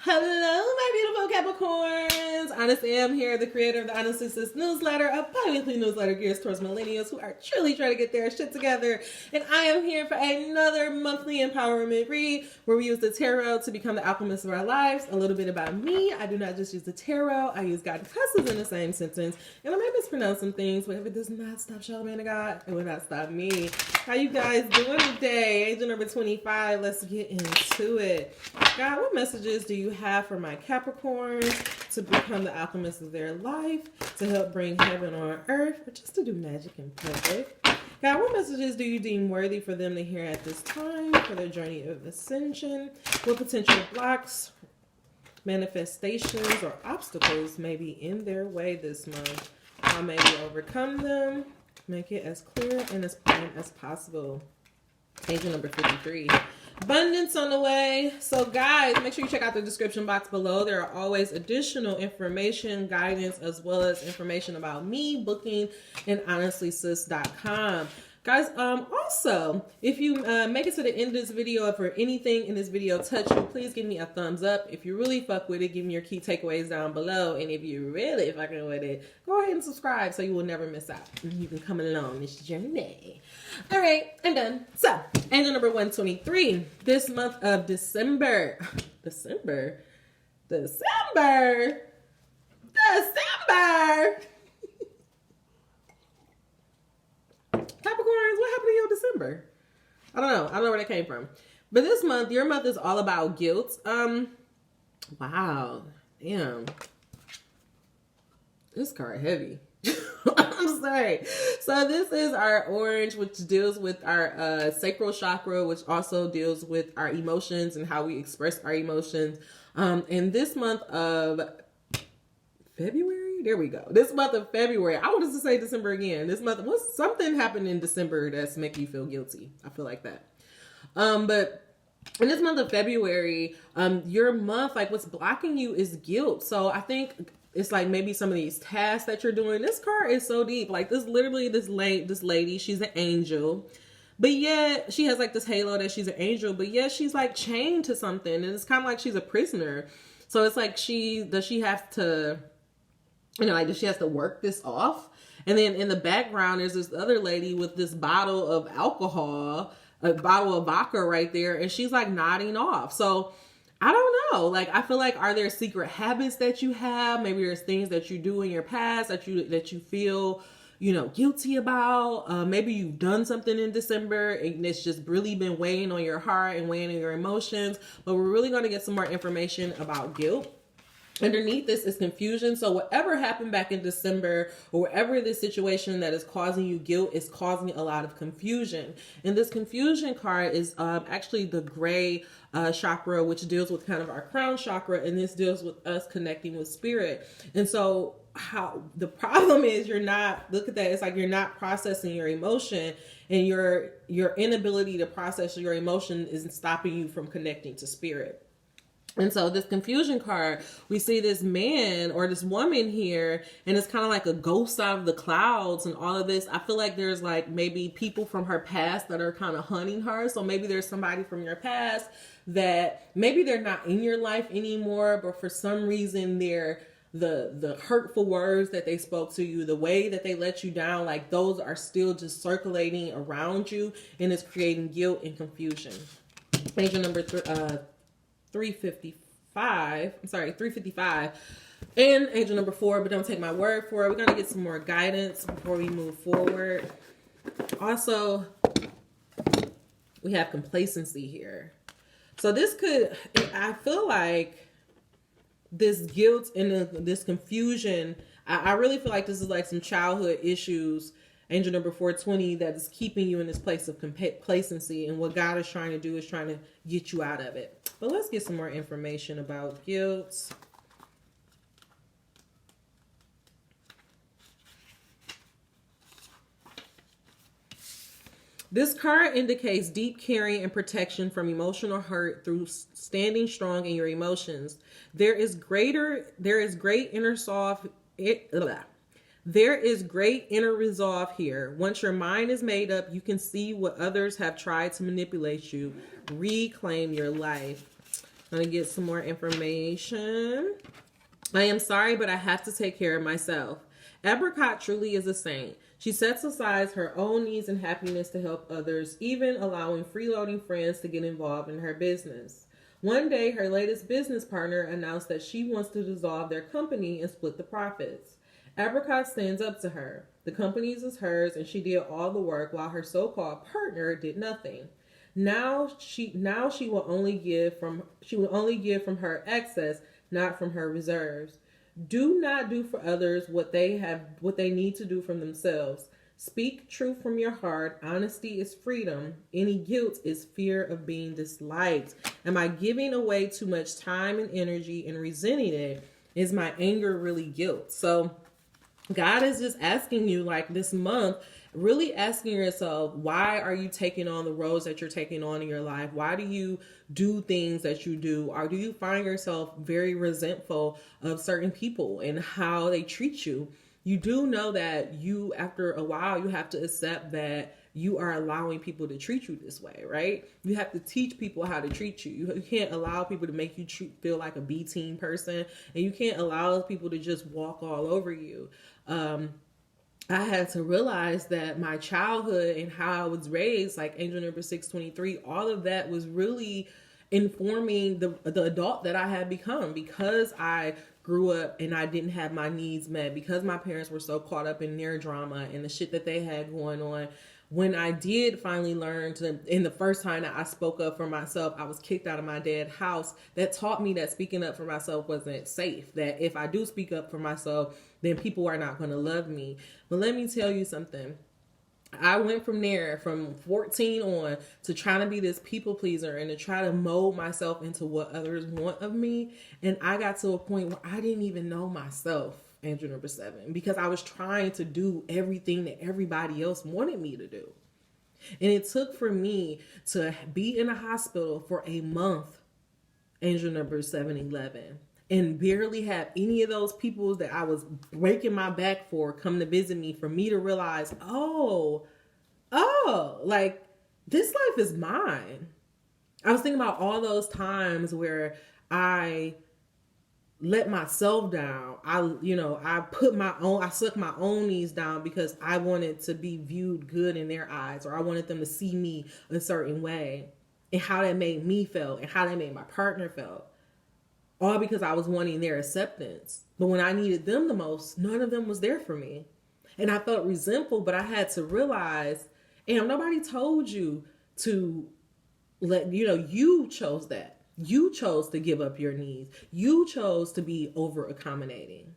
Hello, my beautiful Capricorns. Honest Am here, the creator of the Honestly Sis newsletter, a bi-weekly newsletter geared towards millennials who are truly trying to get their shit together. And I am here for another monthly empowerment read where we use the tarot to become the alchemists of our lives. A little bit about me. I do not just use the tarot. I use God and cusses in the same sentence. And I may mispronounce some things, but if it does not stop Charlamagne to God, it will not stop me. How you guys doing today? Angel number 25. Let's get into it. God, what messages do you have for my Capricorns to become the alchemists of their life, to help bring heaven on earth, or just to do magic in public? God, what messages do you deem worthy for them to hear at this time for their journey of ascension? What potential blocks, manifestations, or obstacles may be in their way this month? How may we overcome them? Make it as clear and as plain as possible. Angel number 53. Abundance on the way. So guys, make sure you check out the description box below. There are always additional information, guidance, as well as information about me, booking, and honestlysis.com. Guys, also, if you make it to the end of this video, if for anything in this video touch you, please give me a thumbs up. If you really fuck with it, give me your key takeaways down below. And if you really fucking with it, go ahead and subscribe so you will never miss out. You can come along this journey. All right, I'm done. So, angel number 123, this month of December. December. Capricorns, what happened to your December? I don't know where that came from. But this month, your month is all about guilt. Wow. Damn. This card heavy. I'm sorry. So this is our orange, which deals with our sacral chakra, which also deals with our emotions and how we express our emotions. In this month of February, there we go. This month of February, I wanted to say December again. This month, something happened in December that's making you feel guilty. I feel like that. But in this month of February, your month, like what's blocking you is guilt. So I think it's like maybe some of these tasks that you're doing. This card is so deep. Like this lady, she's an angel. But yet she has like this halo that she's an angel, but yet she's like chained to something. And it's kind of like she's a prisoner. So it's like does she have to work this off? And then in the background, there's this other lady with this bottle of alcohol, a bottle of vodka right there. And she's like nodding off. So I don't know. Like, I feel like, are there secret habits that you have? Maybe there's things that you do in your past that you feel, guilty about. Maybe you've done something in December and it's just really been weighing on your heart and weighing on your emotions. But we're really going to get some more information about guilt. Underneath this is confusion. So whatever happened back in December, or whatever the situation that is causing you guilt, is causing a lot of confusion. And this confusion card is actually the gray chakra, which deals with kind of our crown chakra. And this deals with us connecting with spirit. And so how the problem is look at that. It's like you're not processing your emotion, and your inability to process your emotion is stopping you from connecting to spirit. And so this confusion card, we see this man or this woman here, and it's kind of like a ghost out of the clouds and all of this. I feel like there's like maybe people from her past that are kind of hunting her. So maybe there's somebody from your past that maybe they're not in your life anymore, but for some reason the hurtful words that they spoke to you, the way that they let you down, like those are still just circulating around you, and it's creating guilt and confusion. Angel number 355, and angel number 4, but don't take my word for it. We're going to get some more guidance before we move forward. Also, we have complacency here. So I feel like this guilt and this confusion, I really feel like this is like some childhood issues. Angel number 420, that is keeping you in this place of complacency, and what God is trying to do is trying to get you out of it. But let's get some more information about guilt. This card indicates deep caring and protection from emotional hurt through standing strong in your emotions. There is great inner resolve here. Once your mind is made up, you can see what others have tried to manipulate you. Reclaim your life. I'm going to get some more information. I am sorry, but I have to take care of myself. Apricot truly is a saint. She sets aside her own needs and happiness to help others, even allowing freeloading friends to get involved in her business. One day, her latest business partner announced that she wants to dissolve their company and split the profits. Apricot stands up to her. The company is hers, and she did all the work while her so-called partner did nothing. Now she will only give from her excess, not from her reserves. Do not do for others what they need to do from themselves. Speak truth from your heart. Honesty is freedom. Any guilt is fear of being disliked. Am I giving away too much time and energy and resenting it? Is my anger really guilt? So God is just asking you, like, this month, really asking yourself, why are you taking on the roles that you're taking on in your life? Why do you do things that you do? Or do you find yourself very resentful of certain people and how they treat you? You do know that after a while, you have to accept that you are allowing people to treat you this way, right? You have to teach people how to treat you. You can't allow people to make you feel like a B team person, and you can't allow people to just walk all over you. I had to realize that my childhood and how I was raised, like angel number 623, all of that was really informing the adult that I had become, because I grew up and I didn't have my needs met, because my parents were so caught up in their drama and the shit that they had going on. When I did finally learn in the first time that I spoke up for myself, I was kicked out of my dad's house. That taught me that speaking up for myself wasn't safe. That if I do speak up for myself, then people are not going to love me. But let me tell you something. I went from there, from 14 on, to trying to be this people pleaser and to try to mold myself into what others want of me. And I got to a point where I didn't even know myself, angel number 7, because I was trying to do everything that everybody else wanted me to do. And it took for me to be in a hospital for a month, angel number 711, and barely have any of those people that I was breaking my back for come to visit me, for me to realize, oh, like, this life is mine. I was thinking about all those times where I let myself down. I sucked my own knees down because I wanted to be viewed good in their eyes, or I wanted them to see me a certain way, and how that made me feel and how that made my partner feel. All because I was wanting their acceptance. But when I needed them the most, none of them was there for me. And I felt resentful, but I had to realize, and nobody told you to you chose that. You chose to give up your needs. You chose to be over accommodating.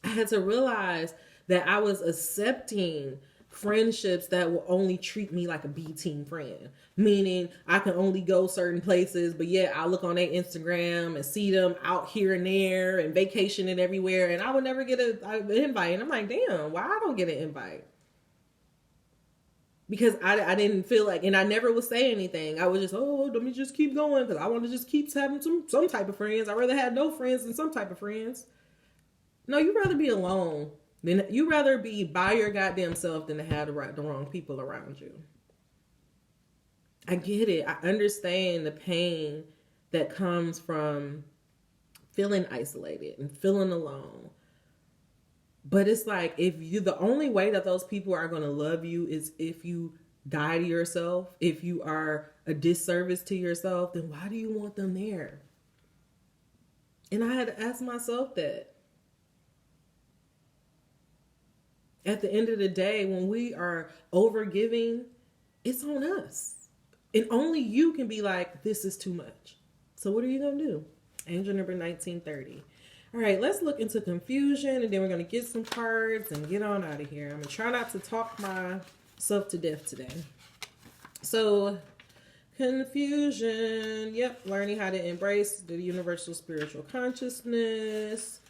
I had to realize that I was accepting friendships that will only treat me like a B team friend, meaning I can only go certain places, but yet I look on their Instagram and see them out here and there and vacationing everywhere, and I would never get an invite. And I'm like, damn, why I don't get an invite? Because I didn't feel like, and I never would say anything. I was just, let me just keep going, because I want to just keep having some type of friends. I'd rather have no friends than some type of friends. No, you'd rather be alone. You'd rather be by your goddamn self than to have the wrong people around you. I get it. I understand the pain that comes from feeling isolated and feeling alone. But it's like, the only way that those people are going to love you is if you die to yourself, if you are a disservice to yourself, then why do you want them there? And I had to ask myself that. At the end of the day, when we are overgiving, it's on us. And only you can be like, this is too much. So what are you going to do? Angel number 1930. All right, let's look into confusion, and then we're going to get some cards and get on out of here. I'm going to try not to talk myself to death today. So, confusion. Yep, learning how to embrace the universal spiritual consciousness.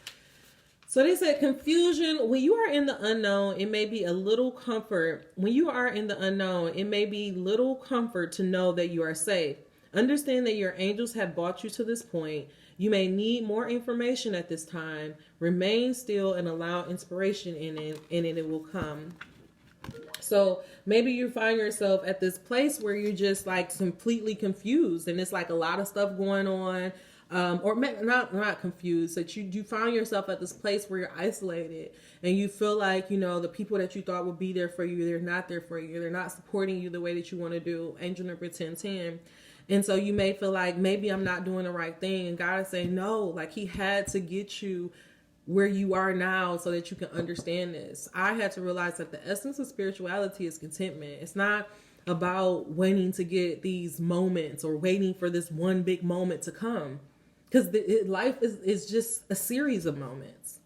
So they said confusion, when you are in the unknown, it may be a little comfort. When you are in the unknown, it may be little comfort to know that you are safe. Understand that your angels have brought you to this point. You may need more information at this time. Remain still and allow inspiration in it, and it will come. So maybe you find yourself at this place where you're just like completely confused, and it's like a lot of stuff going on, or not confused. That you find yourself at this place where you're isolated, and you feel like, you know, the people that you thought would be there for you, they're not there for you. They're not supporting you the way that you want to do. Angel number 1010. And so you may feel like maybe I'm not doing the right thing, and God is saying no. Like He had to get you where you are now so that you can understand this. I had to realize that the essence of spirituality is contentment. It's not about waiting to get these moments or waiting for this one big moment to come, because life is just a series of moments.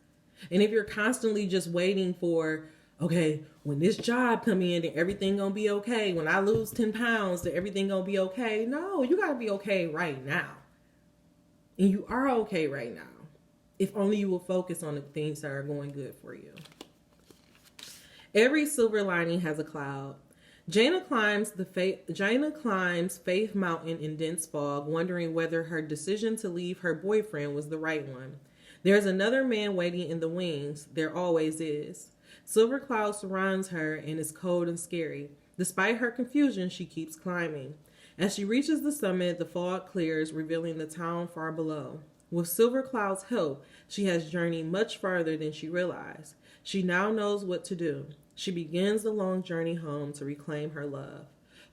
And if you're constantly just waiting for, okay, when this job come in, then everything gonna be okay. When I lose 10 pounds, then everything gonna be okay. No, you gotta be okay right now. And you are okay right now, if only you will focus on the things that are going good for you. Every silver lining has a cloud. Jaina climbs Faith Mountain in dense fog, wondering whether her decision to leave her boyfriend was the right one. There's another man waiting in the wings. There always is. Silver cloud surrounds her and is cold and scary. Despite her confusion, she keeps climbing. As she reaches the summit, the fog clears, revealing the town far below. With Silver Cloud's help, she has journeyed much farther than she realized. She now knows what to do. She begins the long journey home to reclaim her love.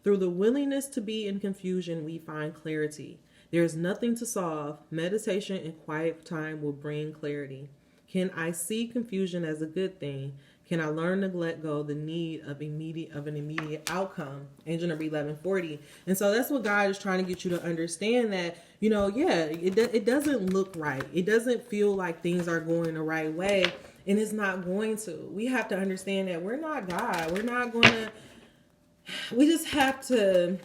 Through the willingness to be in confusion, we find clarity. There is nothing to solve. Meditation and quiet time will bring clarity. Can I see confusion as a good thing? Can I learn to let go the need of an immediate outcome? Angel number 1140. And so that's what God is trying to get you to understand, that, you know, yeah, it doesn't look right. It doesn't feel like things are going the right way, and it's not going to. We have to understand that we're not God. We're not going to, we just have to,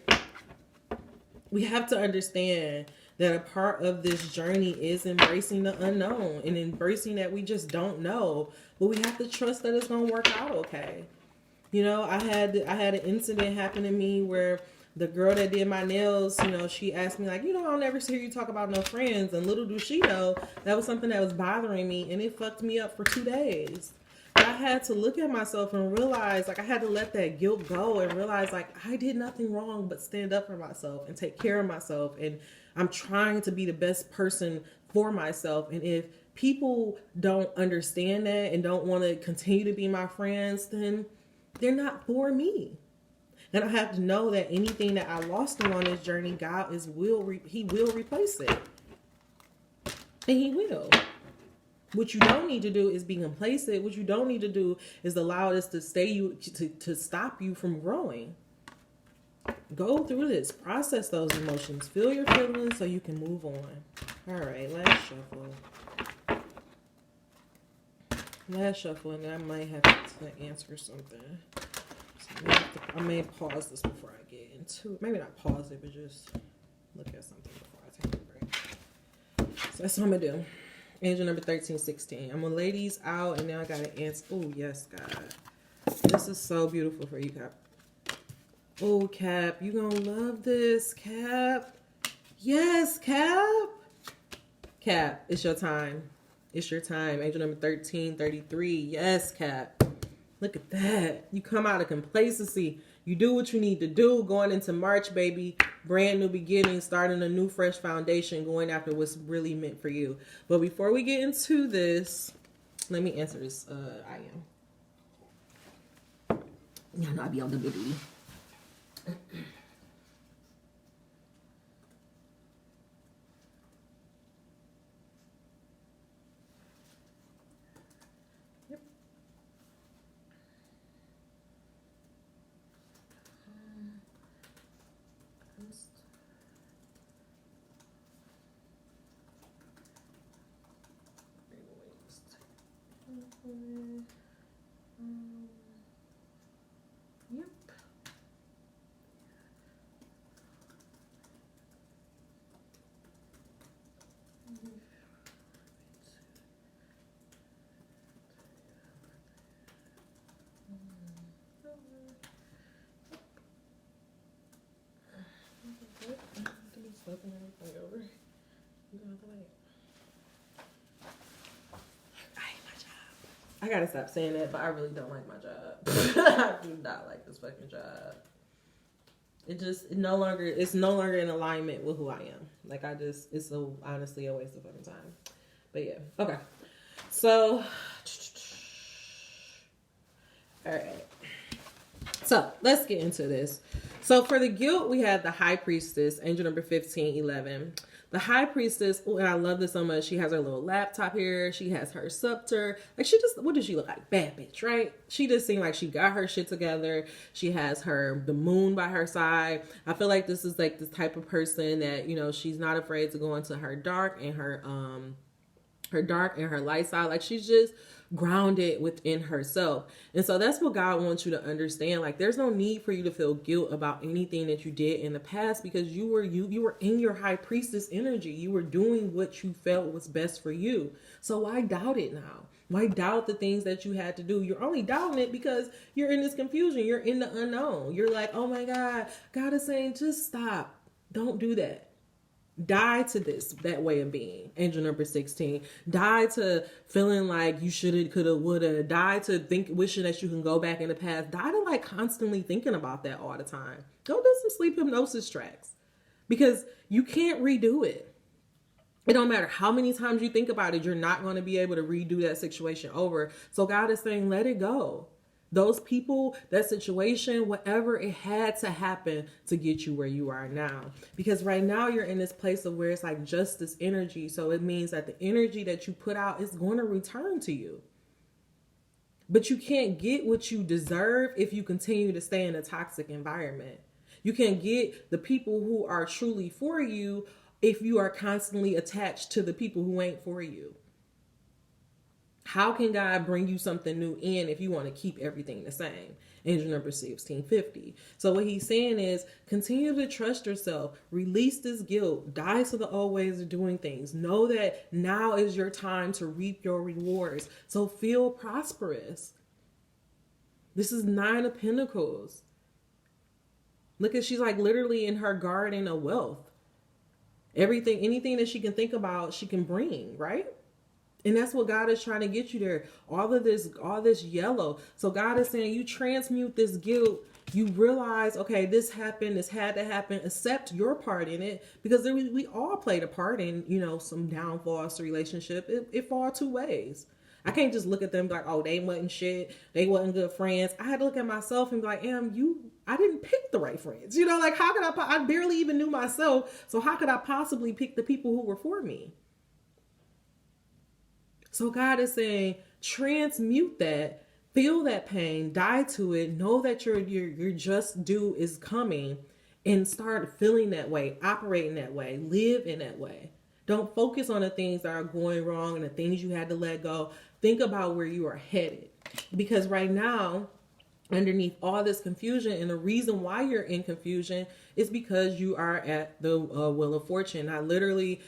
we have to understand that a part of this journey is embracing the unknown and embracing that we just don't know, but we have to trust that it's going to work out okay. You know, I had an incident happen to me where the girl that did my nails, you know, she asked me like, you know, I'll never hear you talk about no friends. And little do she know, that was something that was bothering me, and it fucked me up for 2 days. But I had to look at myself and realize, like, I had to let that guilt go and realize, like, I did nothing wrong but stand up for myself and take care of myself. And I'm trying to be the best person for myself. And if people don't understand that and don't want to continue to be my friends, then they're not for me. And I have to know that anything that I lost along this journey, God He will replace it. And He will. What you don't need to do is be complacent. What you don't need to do is allow this to to stop you from growing. Go through this. Process those emotions. Feel your feelings so you can move on. All right, last shuffle, and then I might have to answer something. So I may pause this before I get into it. Maybe not pause it, but just look at something before I take a break. So that's what I'm going to do. Angel number 1316. I'm going to lay these out, and now I got to answer. Oh, yes, God. This is so beautiful for you, Cap. Oh, Cap, you going to love this, Cap. Yes, Cap. Cap, it's your time. It's your time. Angel number 1333. Yes, Cap. Look at that. You come out of complacency. You do what you need to do going into March, baby. Brand new beginning, starting a new fresh foundation, going after what's really meant for you. But before we get into this, let me answer this. I am. Y'all know I be on the duty. Yep. Flipping everything over. You gonna have to wait. I hate my job. I gotta stop saying that, but I really don't like my job. I do not like this fucking job. It's no longer in alignment with who I am. Like it's honestly a waste of fucking time. But yeah, okay. So, all right. So let's get into this. So for the guilt, we have the High Priestess, angel number 1511. The High Priestess, and I love this so much. She has her little laptop here. She has her scepter. Like what does she look like? Bad bitch, right? She just seemed like she got her shit together. She has the moon by her side. I feel like this is like this type of person that, you know, she's not afraid to go into her dark and her light side. Like she's just grounded within herself. And so that's what God wants you to understand. Like there's no need for you to feel guilt about anything that you did in the past, because you were in your High Priestess energy. You were doing what you felt was best for you. So why doubt it now? Why doubt the things that you had to do? You're only doubting it because you're in this confusion. You're in the unknown. You're like, oh my God, God is saying, just stop. Don't do that. Die to that way of being. Angel number 16. Die to feeling like you shoulda, coulda, woulda. Die to wishing that you can go back in the past. Die to like constantly thinking about that all the time. Go do some sleep hypnosis tracks, because you can't redo it. It don't matter how many times you think about it. You're not going to be able to redo that situation over. So God is saying, let it go. Those people, that situation, whatever, it had to happen to get you where you are now. Because right now you're in this place of where it's like justice energy. So it means that the energy that you put out is going to return to you. But you can't get what you deserve if you continue to stay in a toxic environment. You can't get the people who are truly for you if you are constantly attached to the people who ain't for you. How can God bring you something new in if you want to keep everything the same? Angel number 1650. So what he's saying is, continue to trust yourself. Release this guilt. Die to the old ways of doing things. Know that now is your time to reap your rewards. So feel prosperous. This is 9 of Pentacles. Look at, she's like literally in her garden of wealth. Anything that she can think about, she can bring, right? And that's what God is trying to get you there. All this yellow. So God is saying, you transmute this guilt. You realize, okay, this happened. This had to happen. Accept your part in it, because we all played a part in, you know, some downfalls to relationship. It fall 2 ways. I can't just look at them like, oh, they wasn't shit. They wasn't good friends. I had to look at myself and be like, I didn't pick the right friends. You know, like how could I barely even knew myself. So how could I possibly pick the people who were for me? So God is saying, transmute that, feel that pain, die to it, know that your just due is coming, and start feeling that way, operating that way, live in that way. Don't focus on the things that are going wrong and the things you had to let go. Think about where you are headed. Because right now, underneath all this confusion, and the reason why you're in confusion is because you are at the wheel of fortune. I literally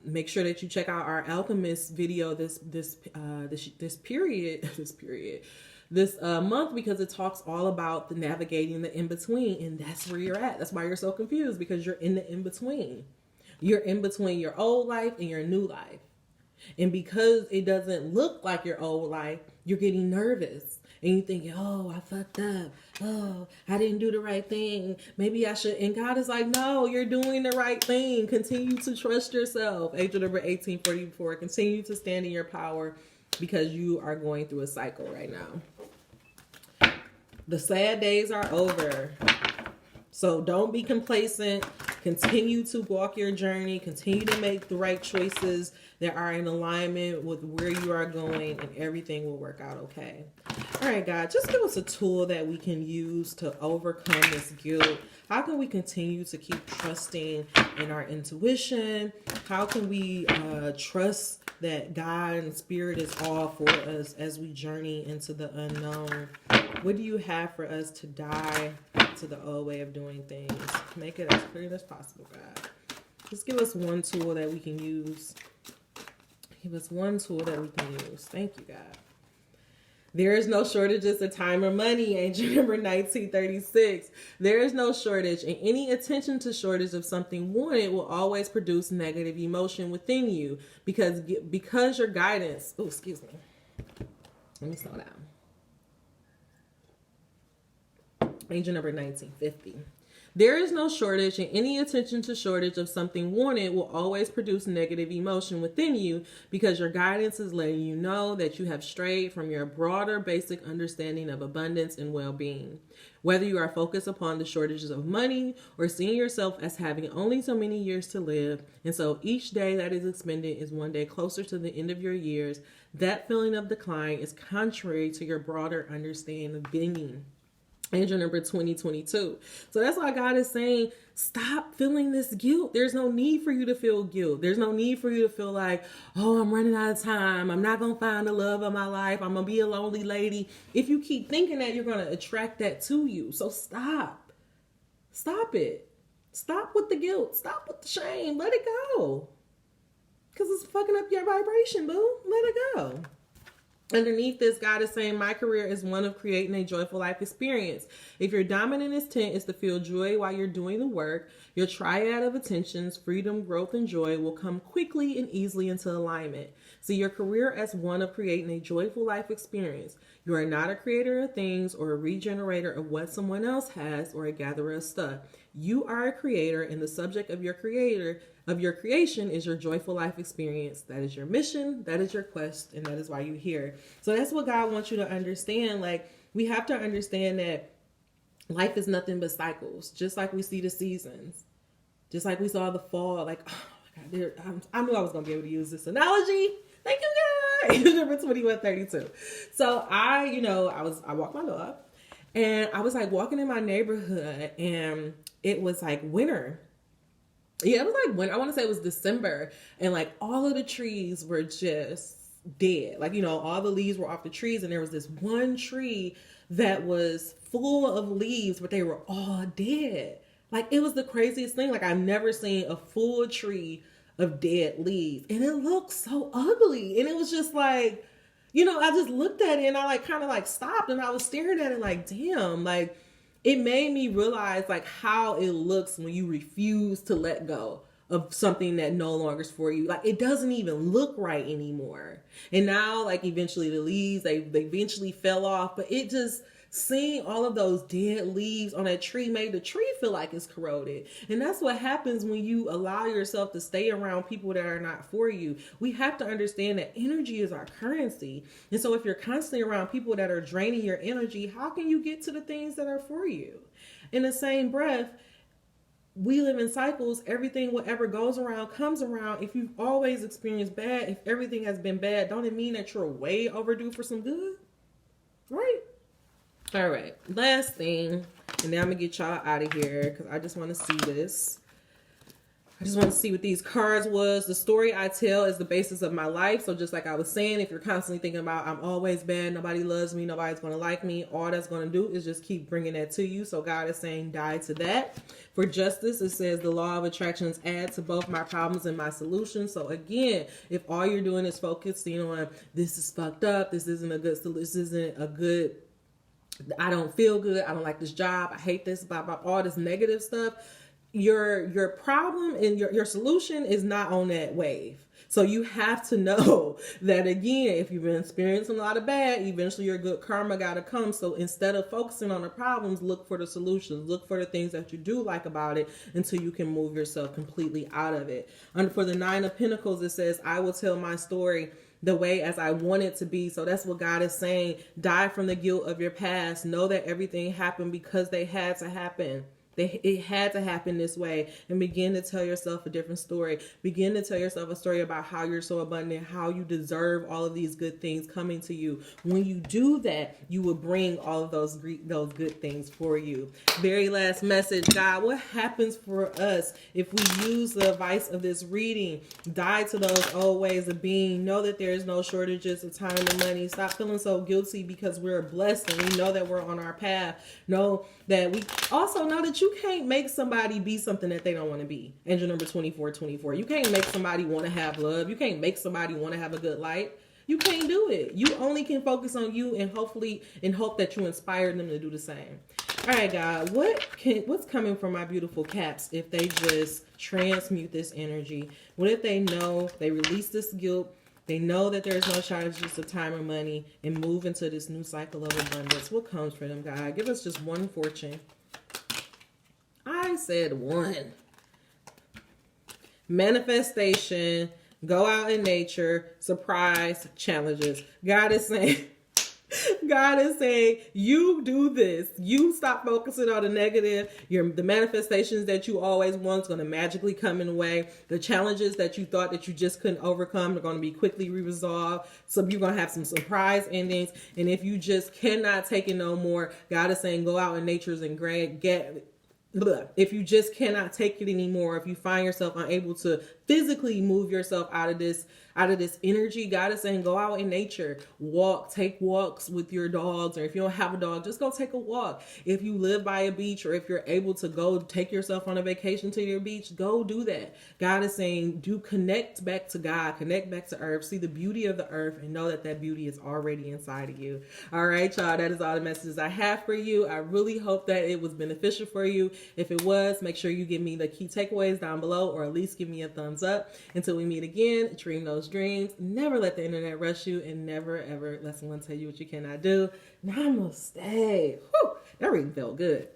make sure that you check out our alchemist video this month, because it talks all about the navigating the in-between, and that's where you're at. That's why you're so confused, because you're in the in-between. You're in between your old life and your new life. And because it doesn't look like your old life, you're getting nervous. And you think, oh, I fucked up. Oh, I didn't do the right thing. Maybe I should. And God is like, no, you're doing the right thing. Continue to trust yourself. Angel number 1844. Continue to stand in your power, because you are going through a cycle right now. The sad days are over. So don't be complacent. Continue to walk your journey. Continue to make the right choices that are in alignment with where you are going, and everything will work out okay. All right, God, just give us a tool that we can use to overcome this guilt. How can we continue to keep trusting in our intuition? How can we trust that God and Spirit is all for us as we journey into the unknown? What do you have for us to die to the old way of doing things? Make it as clear as possible, God. Just give us one tool that we can use. Give us one tool that we can use. Thank you, God. There is no shortages of time or money. Angel number 1936. There is no shortage, and any attention to shortage of something wanted will always produce negative emotion within you, because your guidance. Oh, excuse me. Let me slow down. Angel number 1950. There is no shortage, and any attention to shortage of something wanted will always produce negative emotion within you because your guidance is letting you know that you have strayed from your broader basic understanding of abundance and well-being. Whether you are focused upon the shortages of money or seeing yourself as having only so many years to live, and so each day that is expended is one day closer to the end of your years, that feeling of decline is contrary to your broader understanding of being. Angel number 2022. So that's why God is saying, stop feeling this guilt. There's no need for you to feel guilt. There's no need for you to feel like, oh, I'm running out of time. I'm not going to find the love of my life. I'm going to be a lonely lady. If you keep thinking that, you're going to attract that to you. So stop. Stop it. Stop with the guilt. Stop with the shame. Let it go. Because it's fucking up your vibration, boo. Let it go. Underneath this, God is saying, my career is one of creating a joyful life experience. If your dominant intent is to feel joy while you're doing the work, your triad of attentions, freedom, growth, and joy will come quickly and easily into alignment. See your career as one of creating a joyful life experience. You are not a creator of things or a regenerator of what someone else has or a gatherer of stuff. You are a creator, and the subject of your creation is your joyful life experience. That is your mission, that is your quest, and that is why you're here. So that's what God wants you to understand. Like, we have to understand that life is nothing but cycles, just like we see the seasons, just like we saw the fall. Like, oh my God, I knew I was going to be able to use this analogy. Thank you, guys. Number 2132. So I walked my dog, and I was like walking in my neighborhood, and it was like winter. Yeah, it was like when I want to say it was December, and like all of the trees were just dead. Like, all the leaves were off the trees, and there was this one tree that was full of leaves, but they were all dead. Like, it was the craziest thing. Like, I've never seen a full tree of dead leaves, and it looked so ugly. And it was just like, I just looked at it, and I like kind of like stopped, and I was staring at it like, damn, like, it made me realize like how it looks when you refuse to let go of something that no longer is for you. Like, it doesn't even look right anymore. And now, like, eventually the leaves, they eventually fell off, but it just, seeing all of those dead leaves on that tree made the tree feel like it's corroded. And that's what happens when you allow yourself to stay around people that are not for you. We have to understand that energy is our currency. And so if you're constantly around people that are draining your energy, how can you get to the things that are for you? In the same breath, we live in cycles. Everything, whatever goes around, comes around. If you've always experienced bad, if everything has been bad, don't it mean that you're way overdue for some good? Right? All right, last thing, and then I'm gonna get y'all out of here because I just want to see this. I just want to see what these cards was. The story I tell is the basis of my life. So just like I was saying, if you're constantly thinking about I'm always bad, nobody loves me, nobody's going to like me, all that's going to do is just keep bringing that to you. So God is saying die to that. For justice, it says the law of attractions add to both my problems and my solutions. So again, if all you're doing is focusing on this is fucked up, this isn't a good, I don't feel good, I don't like this job, I hate this, blah, blah, all this negative stuff, your problem and your solution is not on that wave. So you have to know that, again, if you've been experiencing a lot of bad, eventually your good karma got to come. So instead of focusing on the problems, look for the solutions. Look for the things that you do like about it until you can move yourself completely out of it. And for the 9 of Pentacles, it says, I will tell my story the way as I want it to be. So that's what God is saying. Die from the guilt of your past. Know that everything happened because they had to happen. It had to happen this way, and begin to tell yourself a different story. Begin to tell yourself a story about how you're so abundant, how you deserve all of these good things coming to you. When you do that, you will bring all of those good things for you. Very last message, God, what happens for us if we use the advice of this reading? Die to those old ways of being. Know that there is no shortages of time and money. Stop feeling so guilty because we're blessed and we know that we're on our path. Know that we also know that you can't make somebody be something that they don't want to be. Angel number 2424. You can't make somebody want to have love. You can't make somebody want to have a good life. You can't do it. You only can focus on you and hope that you inspire them to do the same. All right, God, what's coming from my beautiful caps if they just transmute this energy? What if they know they release this guilt? They know that there's no shortages of time or money and move into this new cycle of abundance. What comes for them, God? Give us just one fortune. I said one. Manifestation, go out in nature, surprise, challenges. God is saying, you do this. You stop focusing on the negative. The manifestations that you always want is going to magically come in the way. The challenges that you thought that you just couldn't overcome are going to be quickly resolved. So you're going to have some surprise endings. And if you just cannot take it no more, God is saying, go out in nature's and if you just cannot take it anymore, if you find yourself unable to physically move yourself out of this energy, God is saying, go out in nature, take walks with your dogs, or if you don't have a dog, just go take a walk. If you live by a beach, or if you're able to go take yourself on a vacation to your beach, go do that. God is saying, connect back to God, connect back to earth, see the beauty of the earth, and know that that beauty is already inside of you. All right, y'all, that is all the messages I have for you. I really hope that it was beneficial for you. If it was, make sure you give me the key takeaways down below, or at least give me a thumbs up. Until we meet again, dream those dreams. Never let the internet rush you, and never ever let someone tell you what you cannot do. Namaste. Whew, that reading felt good.